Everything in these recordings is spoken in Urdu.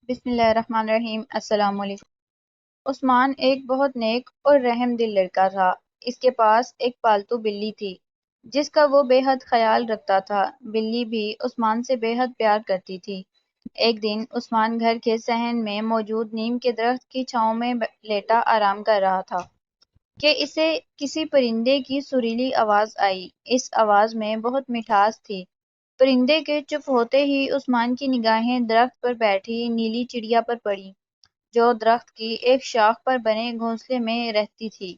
بسم اللہ الرحمن الرحیم۔ السلام علیکم۔ عثمان ایک بہت نیک اور رحم دل لڑکا تھا۔ اس کے پاس ایک پالتو بلی تھی جس کا وہ بے حد خیال رکھتا تھا۔ بلی بھی عثمان سے بے حد پیار کرتی تھی۔ ایک دن عثمان گھر کے صحن میں موجود نیم کے درخت کی چھاؤں میں لیٹا آرام کر رہا تھا کہ اسے کسی پرندے کی سریلی آواز آئی۔ اس آواز میں بہت مٹھاس تھی۔ پرندے کے چپ ہوتے ہی عثمان کی نگاہیں درخت پر بیٹھی نیلی چڑیا پر پڑی جو درخت کی ایک شاخ پر بنے گھونسلے میں رہتی تھی۔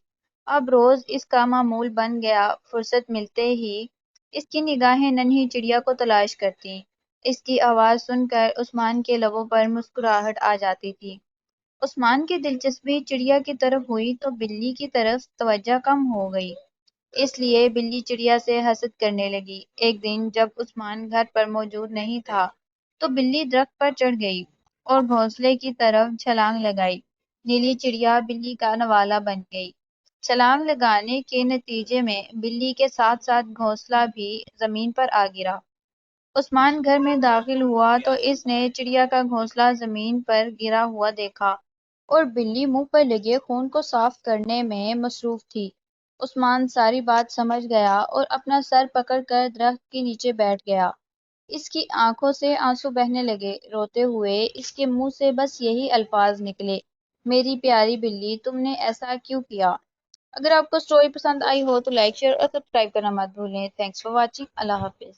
اب روز اس کا معمول بن گیا، فرصت ملتے ہی اس کی نگاہیں ننھی چڑیا کو تلاش کرتی۔ اس کی آواز سن کر عثمان کے لبوں پر مسکراہٹ آ جاتی تھی۔ عثمان کی دلچسپی چڑیا کی طرف ہوئی تو بلی کی طرف توجہ کم ہو گئی، اس لیے بلی چڑیا سے حسد کرنے لگی۔ ایک دن جب عثمان گھر پر موجود نہیں تھا تو بلی درخت پر چڑھ گئی اور گھونسلے کی طرف چھلانگ لگائی۔ نیلی چڑیا بلی کا نوالا بن گئی۔ چھلانگ لگانے کے نتیجے میں بلی کے ساتھ ساتھ گھونسلہ بھی زمین پر آ گرا۔ عثمان گھر میں داخل ہوا تو اس نے چڑیا کا گھونسلہ زمین پر گرا ہوا دیکھا اور بلی منہ پر لگے خون کو صاف کرنے میں مصروف تھی۔ عثمان ساری بات سمجھ گیا اور اپنا سر پکڑ کر درخت کے نیچے بیٹھ گیا۔ اس کی آنکھوں سے آنسو بہنے لگے۔ روتے ہوئے اس کے منہ سے بس یہی الفاظ نکلے، میری پیاری بلی تم نے ایسا کیوں کیا؟ اگر آپ کو سٹوری پسند آئی ہو تو لائک، شیئر اور سبسکرائب کرنا مت بھولیں۔ Thanks for watching. اللہ حافظ۔